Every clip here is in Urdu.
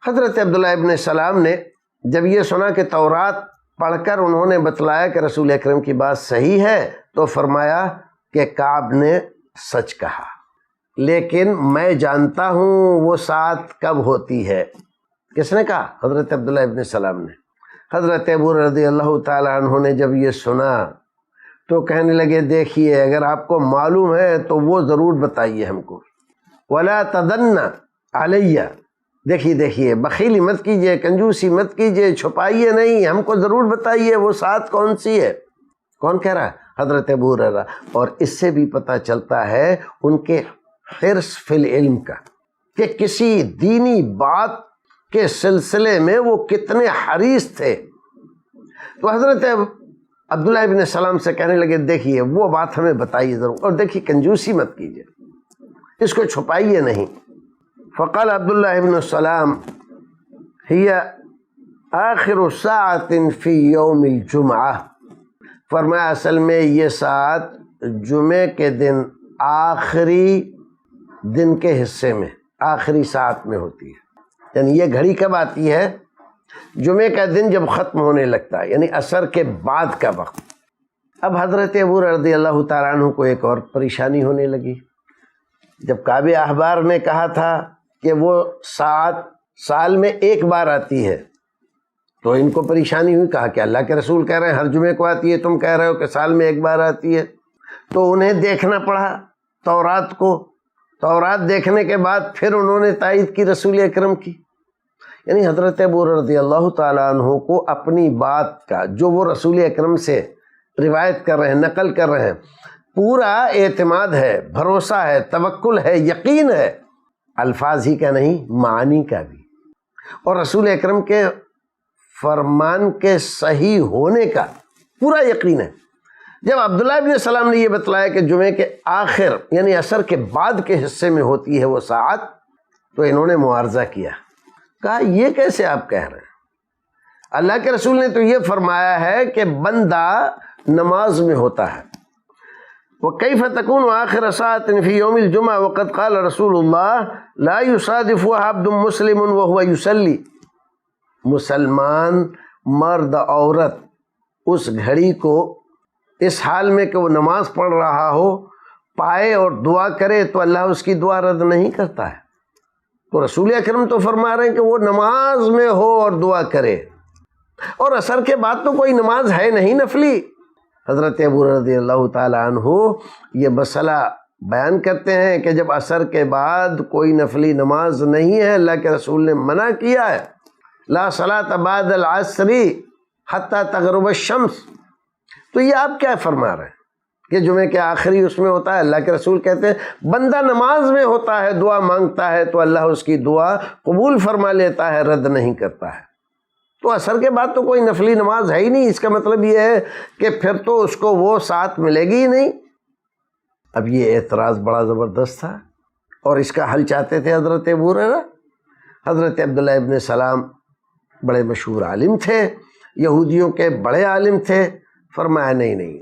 حضرت عبداللہ ابن سلام نے جب یہ سنا کہ تورات پڑھ کر انہوں نے بتلایا کہ رسول اکرم کی بات صحیح ہے تو فرمایا کہ کعب نے سچ کہا، لیکن میں جانتا ہوں وہ ساعت کب ہوتی ہے۔ کس نے کہا؟ حضرت عبداللہ ابن سلام نے۔ حضرت ابو رضی اللہ تعالیٰ عنہ نے جب یہ سنا تو کہنے لگے دیکھیے اگر آپ کو معلوم ہے تو وہ ضرور بتائیے ہم کو۔ ولا تدن علیہ، دیکھیے بخیلی مت کیجئے، کنجوسی مت کیجئے، چھپائیے نہیں، ہم کو ضرور بتائیے وہ ساتھ کون سی ہے۔ کون کہہ رہا ہے؟ حضرت ابو ہریرہ۔ اور اس سے بھی پتہ چلتا ہے ان کے حرص فی العلم کا، کہ کسی دینی بات کے سلسلے میں وہ کتنے حریص تھے۔ تو حضرت عبداللہ ابن سلام سے کہنے لگے دیکھیے وہ بات ہمیں بتائیے ضرور، اور دیکھیے کنجوسی مت کیجئے، اس کو چھپائیے نہیں۔ فقال عبداللہ ابن سلام ہی آخر ساعت فی یوم الجمعہ، فرمایا اصل میں یہ ساعت جمعے کے دن آخری دن کے حصے میں، آخری ساعت میں ہوتی ہے۔ یعنی یہ گھڑی کب آتی ہے؟ جمعے کا دن جب ختم ہونے لگتا ہے، یعنی عصر کے بعد کا وقت۔ اب حضرت ابو رضی اللہ تعالیٰ عنہ کو ایک اور پریشانی ہونے لگی۔ جب کعب احبار نے کہا تھا کہ وہ ساعت سال میں ایک بار آتی ہے تو ان کو پریشانی ہوئی، کہا کہ اللہ کے رسول کہہ رہے ہیں ہر جمعے کو آتی ہے، تم کہہ رہے ہو کہ سال میں ایک بار آتی ہے۔ تو انہیں دیکھنا پڑا تورات کو، تورات دیکھنے کے بعد پھر انہوں نے تائید کی رسول اکرم کی۔ یعنی حضرت ابو رضی اللہ تعالیٰ عنہ کو اپنی بات کا جو وہ رسول اکرم سے روایت کر رہے ہیں، نقل کر رہے ہیں، پورا اعتماد ہے، بھروسہ ہے، توکل ہے، یقین ہے، الفاظ ہی کا نہیں معانی کا بھی، اور رسول اکرم کے فرمان کے صحیح ہونے کا پورا یقین ہے۔ جب عبداللہ ابن سلام نے یہ بتلایا کہ جمعے کے آخر یعنی عصر کے بعد کے حصے میں ہوتی ہے وہ ساعت، تو انہوں نے معارضہ کیا، کہا یہ کیسے آپ کہہ رہے ہیں؟ اللہ کے رسول نے تو یہ فرمایا ہے کہ بندہ نماز میں ہوتا ہے۔ وَكَيْفَ تَكُونُ آخِرَ سَاعَةٍ فِي يَوْمِ الْجُمْعَةِ وَقَدْ قَالَ رسول اللہ لَا يُصَادِفُهَا عَبْدٌ مُسْلِمٌ وَهُوَ يُصَلِّي، مسلمان مرد عورت اس گھڑی کو اس حال میں کہ وہ نماز پڑھ رہا ہو پائے اور دعا کرے تو اللہ اس کی دعا رد نہیں کرتا ہے۔ تو رسول اکرم تو فرما رہے ہیں کہ وہ نماز میں ہو اور دعا کرے، اور عصر کے بعد تو کوئی نماز ہے نہیں نفلی۔ حضرت ابو رضی اللہ تعالیٰ عنہ یہ مسئلہ بیان کرتے ہیں کہ جب عصر کے بعد کوئی نفلی نماز نہیں ہے، اللہ کے رسول نے منع کیا ہے، لا صلاۃ بعد العصر حتی تغرب الشمس، تو یہ آپ کیا فرما رہے ہیں کہ جمعے کے آخری اس میں ہوتا ہے؟ اللہ کے رسول کہتے ہیں بندہ نماز میں ہوتا ہے، دعا مانگتا ہے تو اللہ اس کی دعا قبول فرما لیتا ہے، رد نہیں کرتا ہے۔ تو عصر کے بعد تو کوئی نفلی نماز ہے ہی نہیں، اس کا مطلب یہ ہے کہ پھر تو اس کو وہ ساتھ ملے گی ہی نہیں۔ اب یہ اعتراض بڑا زبردست تھا، اور اس کا حل چاہتے تھے حضرت ابو ہریرہ۔ حضرت عبداللہ ابن سلام بڑے مشہور عالم تھے، یہودیوں کے بڑے عالم تھے۔ فرمایا نہیں،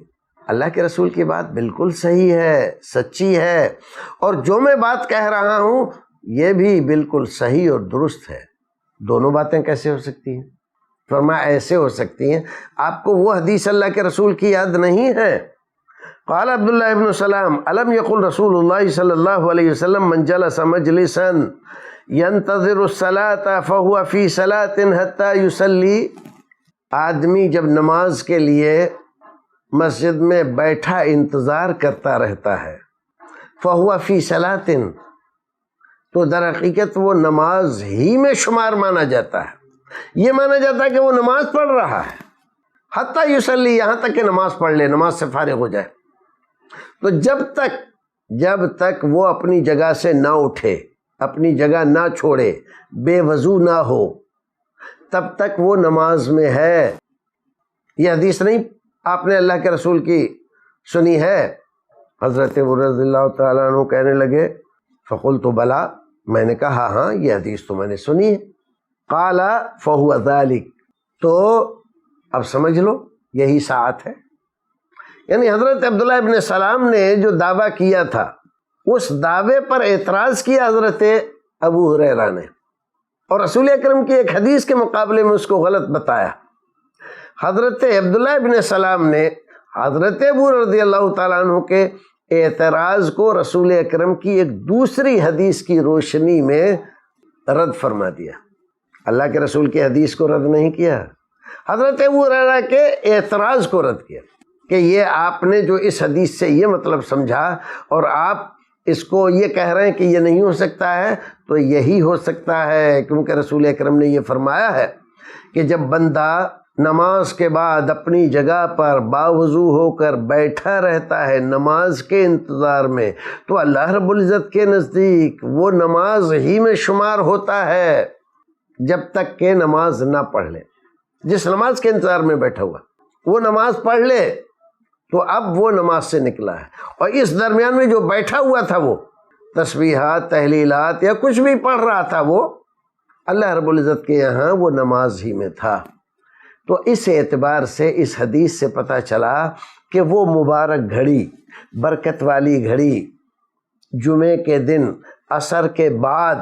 اللہ کے رسول کی بات بالکل صحیح ہے، سچی ہے، اور جو میں بات کہہ رہا ہوں یہ بھی بالکل صحیح اور درست ہے۔ دونوں باتیں کیسے ہو سکتی ہیں؟ فرمایا ایسے ہو سکتی ہیں، آپ کو وہ حدیث اللہ کے رسول کی یاد نہیں ہے؟ قال عبداللہ ابن سلام الم یقل رسول اللہ صلی اللہ علیہ وسلم من جلس مجلسا ينتظر الصلاة فهو في صلاة حتى يصلي، آدمی جب نماز کے لیے مسجد میں بیٹھا انتظار کرتا رہتا ہے، فهو في صلاة، تو در حقیقت وہ نماز ہی میں شمار مانا جاتا ہے، یہ مانا جاتا ہے کہ وہ نماز پڑھ رہا ہے، حتیٰ یصلی، یہاں تک کہ نماز پڑھ لے، نماز سے فارغ ہو جائے۔ تو جب تک وہ اپنی جگہ سے نہ اٹھے، اپنی جگہ نہ چھوڑے، بے وضو نہ ہو، تب تک وہ نماز میں ہے۔ یہ حدیث نہیں آپ نے اللہ کے رسول کی سنی ہے؟ حضرت ابو رضی اللہ تعالیٰ عنہ کہنے لگے فقلت بلا، میں نے کہا ہاں یہ حدیث تو میں نے سنی ہے۔ قال فهو ذلك، تو اب سمجھ لو یہی ساعت ہے۔ یعنی حضرت عبداللہ ابن سلام نے جو دعویٰ کیا تھا اس دعوے پر اعتراض کیا حضرت ابو ہریرہ نے، اور رسول اکرم کی ایک حدیث کے مقابلے میں اس کو غلط بتایا۔ حضرت عبداللہ ابن سلام نے حضرت ابو رضی اللہ تعالیٰ عنہ کے اعتراض کو رسول اکرم کی ایک دوسری حدیث کی روشنی میں رد فرما دیا۔ اللہ کے رسول کی حدیث کو رد نہیں کیا، حضرت ابو ہریرہ کے اعتراض کو رد کیا کہ یہ آپ نے جو اس حدیث سے یہ مطلب سمجھا اور آپ اس کو یہ کہہ رہے ہیں کہ یہ نہیں ہو سکتا ہے، تو یہی ہو سکتا ہے، کیونکہ رسول اکرم نے یہ فرمایا ہے کہ جب بندہ نماز کے بعد اپنی جگہ پر باوضو ہو کر بیٹھا رہتا ہے نماز کے انتظار میں، تو اللہ رب العزت کے نزدیک وہ نماز ہی میں شمار ہوتا ہے جب تک کہ نماز نہ پڑھ لے۔ جس نماز کے انتظار میں بیٹھا ہوا وہ نماز پڑھ لے تو اب وہ نماز سے نکلا ہے، اور اس درمیان میں جو بیٹھا ہوا تھا وہ تسبیحات، تحلیلات یا کچھ بھی پڑھ رہا تھا، وہ اللہ رب العزت کے یہاں وہ نماز ہی میں تھا۔ تو اس اعتبار سے اس حدیث سے پتہ چلا کہ وہ مبارک گھڑی، برکت والی گھڑی جمعے کے دن عصر کے بعد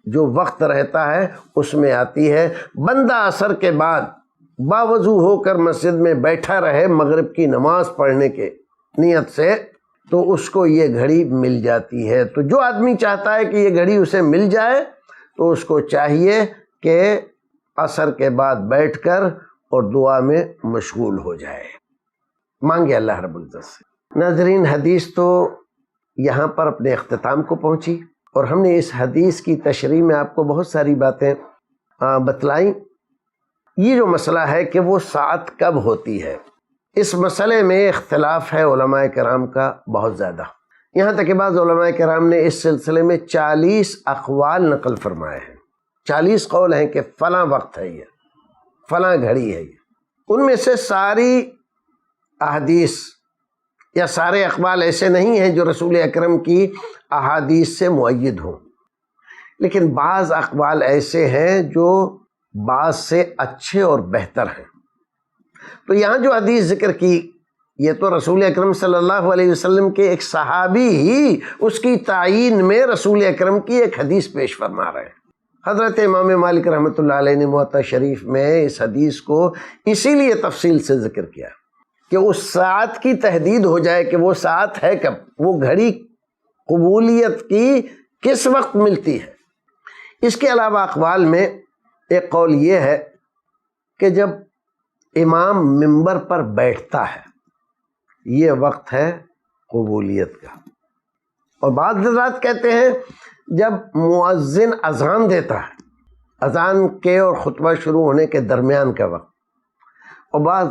جو وقت رہتا ہے اس میں آتی ہے۔ بندہ عصر کے بعد باوضو ہو کر مسجد میں بیٹھا رہے مغرب کی نماز پڑھنے کے نیت سے، تو اس کو یہ گھڑی مل جاتی ہے۔ تو جو آدمی چاہتا ہے کہ یہ گھڑی اسے مل جائے تو اس کو چاہیے کہ عصر کے بعد بیٹھ کر اور دعا میں مشغول ہو جائے، مانگے اللہ رب العزت سے۔ ناظرین، حدیث تو یہاں پر اپنے اختتام کو پہنچی، اور ہم نے اس حدیث کی تشریح میں آپ کو بہت ساری باتیں بتلائیں۔ یہ جو مسئلہ ہے کہ وہ ساعت کب ہوتی ہے، اس مسئلے میں اختلاف ہے علماء کرام کا بہت زیادہ، یہاں تک کہ بعض علماء کرام نے اس سلسلے میں 40 اقوال نقل فرمائے ہیں۔ 40 قول ہیں کہ فلاں وقت ہے، یہ فلاں گھڑی ہے۔ یہ ان میں سے ساری احادیث یا سارے اقوال ایسے نہیں ہیں جو رسول اکرم کی احادیث سے مؤید ہوں، لیکن بعض اقوال ایسے ہیں جو بعض سے اچھے اور بہتر ہیں۔ تو یہاں جو حدیث ذکر کی، یہ تو رسول اکرم صلی اللہ علیہ وسلم کے ایک صحابی ہی اس کی تعیین میں رسول اکرم کی ایک حدیث پیش فرما رہے ہیں۔ حضرت امام مالک رحمۃ اللہ علیہ نے موطا شریف میں اس حدیث کو اسی لیے تفصیل سے ذکر کیا کہ اس ساعت کی تحدید ہو جائے کہ وہ ساعت ہے کب، وہ گھڑی قبولیت کی کس وقت ملتی ہے۔ اس کے علاوہ اقوال میں ایک قول یہ ہے کہ جب امام منبر پر بیٹھتا ہے یہ وقت ہے قبولیت کا، اور بعض حضرات کہتے ہیں جب مؤذن اذان دیتا ہے، اذان کے اور خطبہ شروع ہونے کے درمیان کا وقت، اور بعض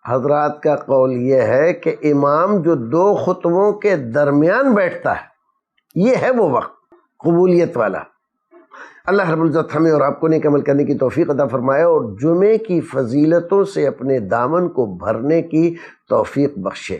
حضرات کا قول یہ ہے کہ امام جو 2 خطبوں کے درمیان بیٹھتا ہے یہ ہے وہ وقت قبولیت والا۔ اللہ رب العزت ہمیں اور آپ کو نیک عمل کرنے کی توفیق عطا فرمائے، اور جمعے کی فضیلتوں سے اپنے دامن کو بھرنے کی توفیق بخشے۔